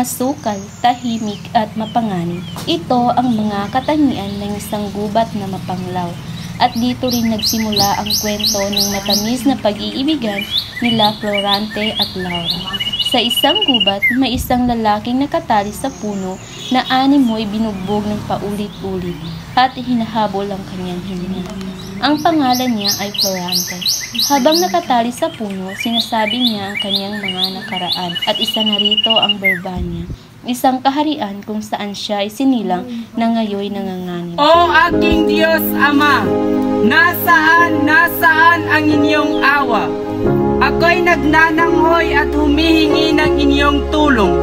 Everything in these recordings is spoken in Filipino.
masukal, tahimik at mapanganib. Ito ang mga katangian ng isang gubat na mapanglaw. At dito rin nagsimula ang kwento ng matamis na pag-iibigan nila Florante at Laura. Sa isang gubat, may isang lalaking nakatali sa puno na animoy binugbog ng paulit-ulit at hinahabol ang kanyang hininga. Ang pangalan niya ay Florante. Habang nakatali sa puno, sinasabi niya ang kanyang mga nakaraan at isa na rito ang Verbania, isang kaharian kung saan siya ay sinilang na ngayoy nanganganib. O aking Diyos Ama, nasaan ang inyong awa? Ako'y nagnananghoy at humihingi ng inyong tulong.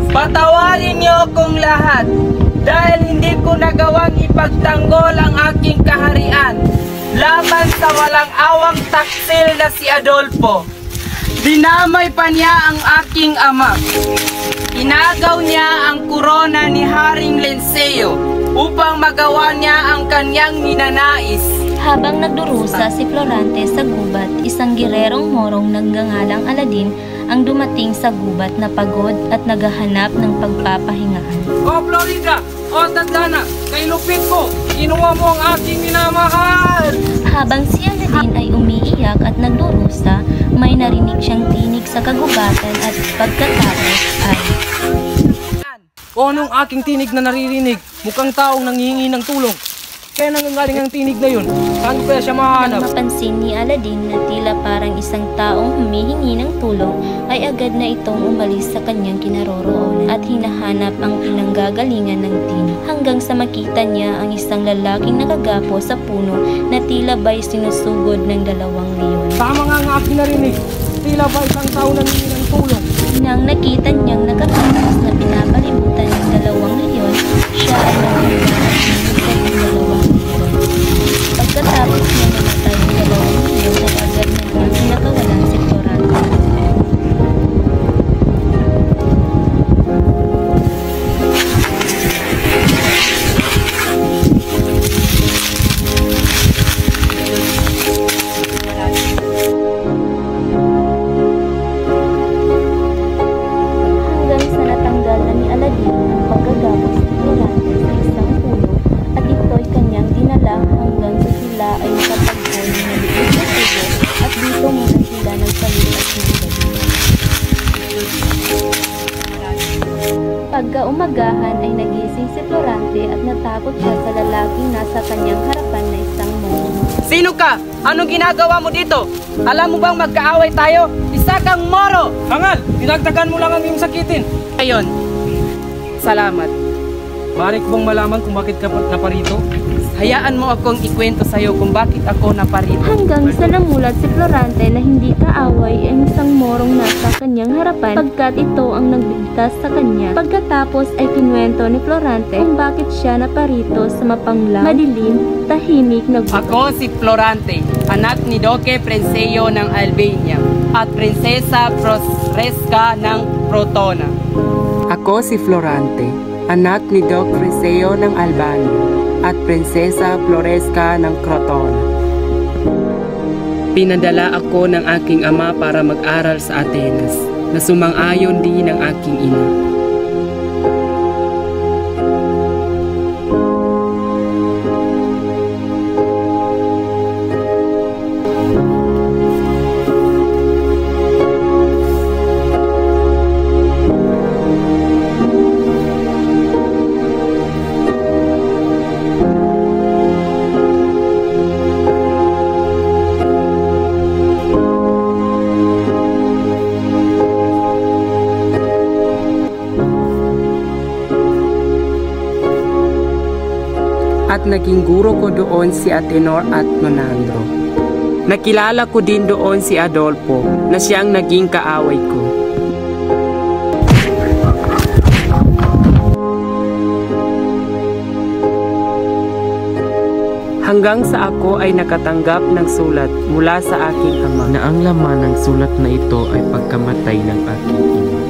Patawarin niyo akong lahat dahil hindi ko nagawang ipagtanggol ang aking kaharian laban sa walang awang taksil na si Adolfo. Dinamay pa niya ang aking ama. Inagaw niya ang korona ni Haring Lenceo upang magawa niya ang kanyang ninanais. Habang nagdurusa si Florante sa gubat, isang girerong morong nagngangalang Aladin ang dumating sa gubat na pagod at naghahanap ng pagpapahingaan. O Florida! O Tadlana! Kay lupit ko! Kinuha mo ang aking minamahal! Habang si Aladin ay umiiyak at nagdurusa, may narinig siyang tinig sa kagubatan at pagkatapos ay... O anong aking tinig na naririnig? Mukhang taong nanghihingi ng tulong. Kaya nangangaling ang tinig na yun. Saan ko kaya siya mahanap? Nang mapansin ni Aladin na tila parang isang taong humihingi ng tulong, ay agad na itong umalis sa kanyang kinaroroonan at hinahanap ang pinanggagalingan ng tinig. Hanggang sa makita niya ang isang lalaking nakagapo sa puno na tila ba'y sinusugod ng dalawang leon. Tama nga ang aking narinig. Tila ba isang tao nanghihingi ng tulong? Nang nakita niyang nakatakas na pinapalibutan ng dalawang leon, siya ay nagmula at sa dalawang leon. Pagkatapos niya namatay ang dalawang leon, ay agad na pinakawalan si Florante. Pagkaumagahan ay nagising si Florante at natakot siya sa lalaking nasa kanyang harapan na isang moro. Sino ka? Anong ginagawa mo dito? Alam mo bang magkaaway tayo? Isa kang moro! Hangal! Dinagdagan mo lang ang iyong sakitin. Ayon. Salamat. Maaari ko bang malaman kung bakit ka naparito? Hayaan mo akong ikwento sa'yo kung bakit ako naparito. Hanggang sa namulat si Florante na hindi kaaway ang isang morong nasa kanyang harapan pagkat ito ang nagbigtas sa kanya. Pagkatapos ay kinuwento ni Florante kung bakit siya naparito sa mapanglaw, madilim, tahimik na gubat. Ako si Florante, anak ni Duque Prinseo ng Albania at Prinsesa Prosresca ng Crotona. Ako si Florante, anak ni Duque Prinseo ng Albania at Prinsesa Floresca ng Crotona. Pinadala ako ng aking ama para mag-aral sa Atenas, na sumang-ayon din ng aking ina. At naging guro ko doon si Atenor at Menandro. Nakilala ko din doon si Adolfo na siyang naging kaaway ko. Hanggang sa ako ay nakatanggap ng sulat mula sa aking ama na ang laman ng sulat na ito ay pagkamatay ng aking ina.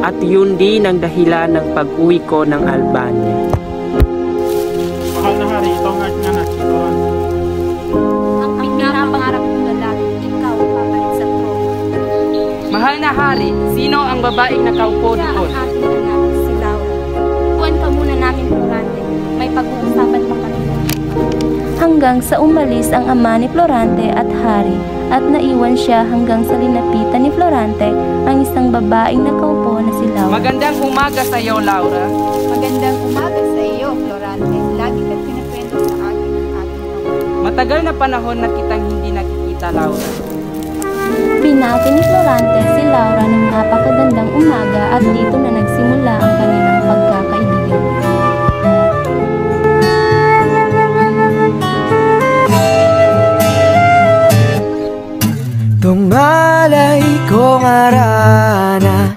At yun din ang dahilan ng pag-uwi ko ng Albania. Mahal na hari, ito ang aking anak, Florante. Ang pinapangarap kong lalaki, ikaw papalit sa trono. Mahal na hari, sino ang babaeng nakaupo Siya doon? ang aking anak, si Laura. Tuwan ka muna namin, Florante. May pag-uusapan pa kami. Hanggang sa umalis ang ama ni Florante at hari, at naiwan siya hanggang sa linapitan ni Florante ang isang babaeng nakaupo na si Laura. Magandang umaga sa iyo, Laura. Magandang umaga sa iyo, Florante. Lagi ka pinakwento sa akin ng aking ama. Matagal na panahon na kitang hindi nakikita, Laura. Pinati ni Florante si Laura ng napakagandang umaga at dito na nagsimula ang kanilang pagkakaibigan. Tungalay kong arana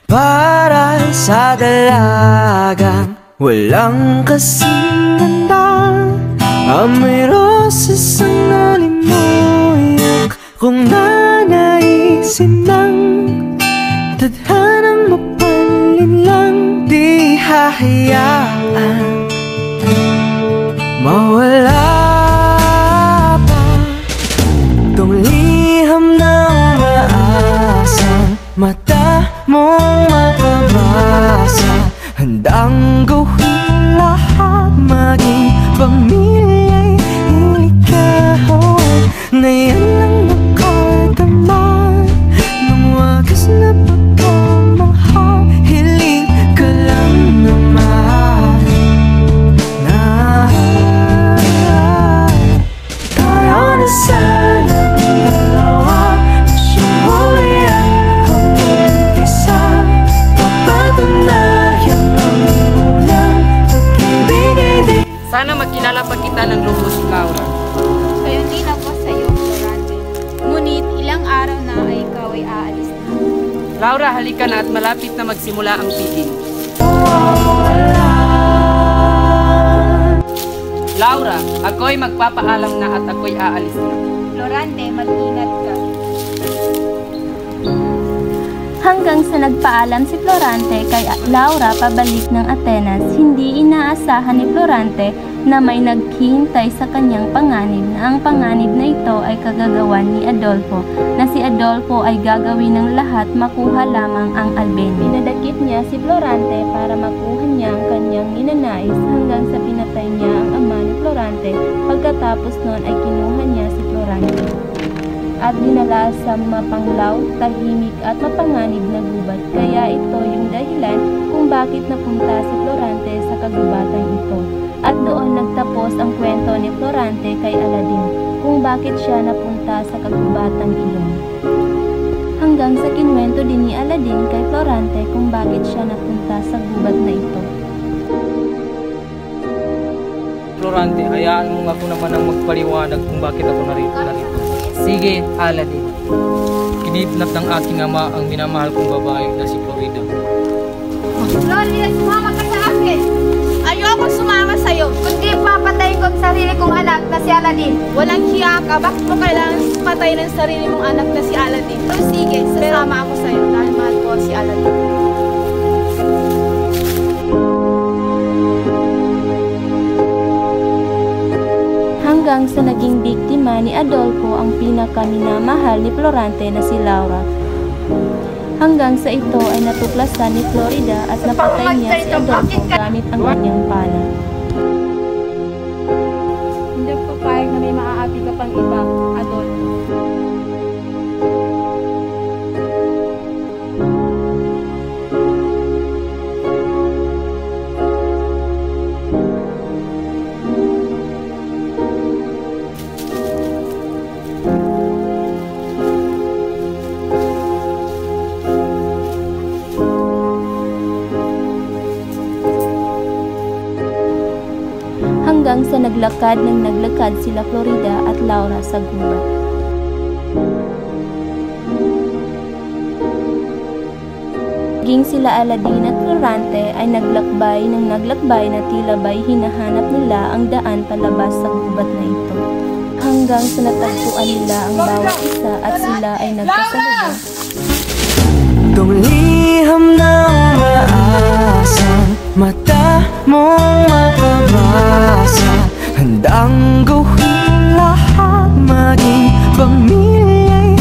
para sa dalagang walang kasing ganda. Amoy roses ang nalimuyak kung nanaisin ng tadhanang mapalin lang. Di hahayaan mawala pa tong liham ng maasang mata mong makabasa. Handang gawin lahat, maging pamilya'y ilikahon na yan lang nakataman ng wagas na pagmamahal. Hiling ka lang naman na tayo na sana dalawa. Sumuli ang isa, papatunayan ang unang pag-ibig ay Sana makilala pa kita ng lubos, Laura. Gayon din ako sa iyo, Florante. Ngunit ilang araw na ay ikaw ay aalis na. Laura, halika na at malapit na magsimula ang bidding. Laura, ako'y magpapaalam na at ako'y aalis na. Florante, mag-ingat ka. Hanggang sa nagpaalam si Florante kay Laura pabalik ng Atenas, hindi inaasahan ni Florante na may naghihintay sa kanyang panganib na ang panganib na ito ay kagagawan ni Adolfo, na si Adolfo ay gagawin ng lahat makuha lamang ang Albania. Pinadakip niya si Florante para makuha niya ang kanyang ninanais hanggang sa pinatay niya ang ama ni Florante. Pagkatapos noon ay kinuha niya si Florante at dinala sa mapanglaw, tahimik at mapanganib na gubat. Kaya ito yung dahilan kung bakit napunta si Florante sa kagubatan ito. At doon nagtapos ang kwento ni Florante kay Aladdin, kung bakit siya napunta sa kagubatan iyon. Hanggang sa kinwento din ni Aladdin kay Florante kung bakit siya napunta sa gubat na ito. Florante, hayaan mo ako naman ang magpaliwanag kung bakit ako narito. Sige, Aladdin. Kinidnap ng aking ama ang minamahal kong babae na si Florida. Florida, sumama ka sa akin! Ayoko sumama sa'yo, kundi papatayin ko ang sarili kong anak na si Aladdin. Walang hiya ka, bakit mo kailangan patayin ang sarili mong anak na si Aladdin? So sige, sasama ako sa'yo dahil mahal ko si Aladdin. Hanggang sa naging biktima ni Adolfo ang pinakaminamahal ni Florante na si Laura. Hanggang sa ito ay natuklasan ni Florida at napatay niya si Adolfo gamit ang kanyang pala. Hindi ako papayag na may maaapi ka pang iba, Adolfo. Hanggang sa naglakad sila Florida at Laura sa gubat. Naging sila Aladdin at Florante ay naglakbay na tila ba'y hinahanap nila ang daan palabas sa gubat na ito. Hanggang sa natagpuan nila ang bawat isa at sila ay nagkasalubong. Itong liham ng maasang mata mong makabasa. Handang gawin lahat, maging pamilya'y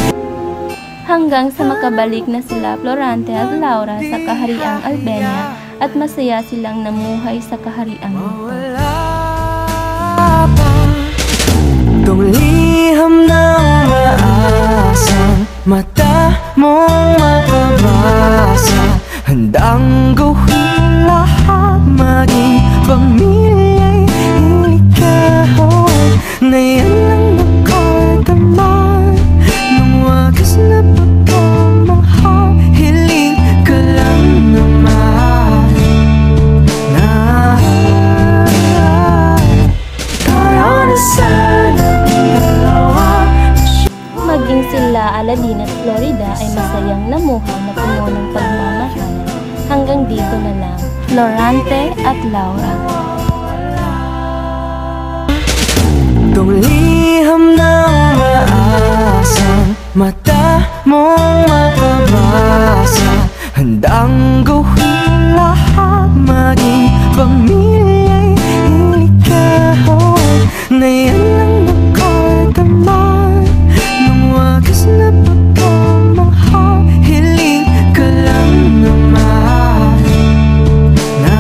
hanggang sa makabalik na sila Florante at Laura sa kahariang Albania at masaya silang namuhay sa kahariang ito. Itong liham ng maasang mata mong makabasa, handang gawin lahat, maging pamilya'y inikahon, na yan lang nakataman ng wagas na pagmamahal. Hiling ka lang naman na tayo na sana dalawa. Maging sila Aladin at Florida ay masayang namuhay na puno ng pagmamahalan. Hanggang dito na lang, Florante at Laura. Itong liham ng maasang mata mong makabasa, handang gawin lahat, maging pamilya'y inikahon, na yan lang nakataman ng wagas na pagmamahal. Hiling ka lang naman na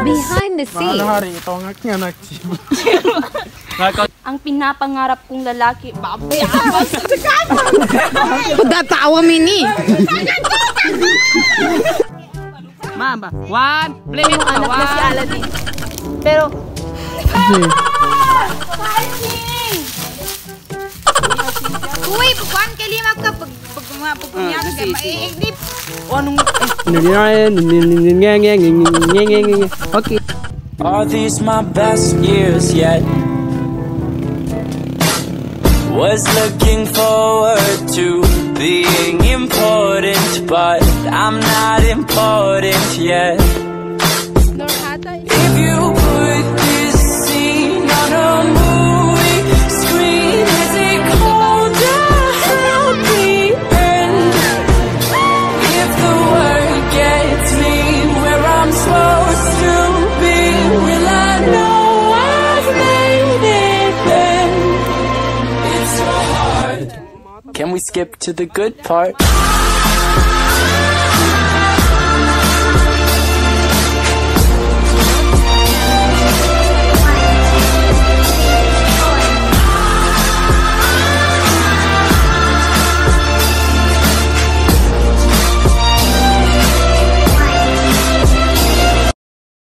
Behind the Mahal na scenes. hari, ito ang aking anak. Ang pinapangarap kong lalaki, baboy. Pagkatawa mini. Mama, one, play Yung anak na si Aladin. Pero, uy, pagkuhan kay lima ka pagpunyag ka maiigdip. Okay. Are these my best years yet? Was looking forward to being important, but I'm not important yet. If you put this scene on a movie screen, is it called a happy end? If the word gets me where I'm supposed to be, will I know I've made it then? It's so hard. Can we skip to the good part?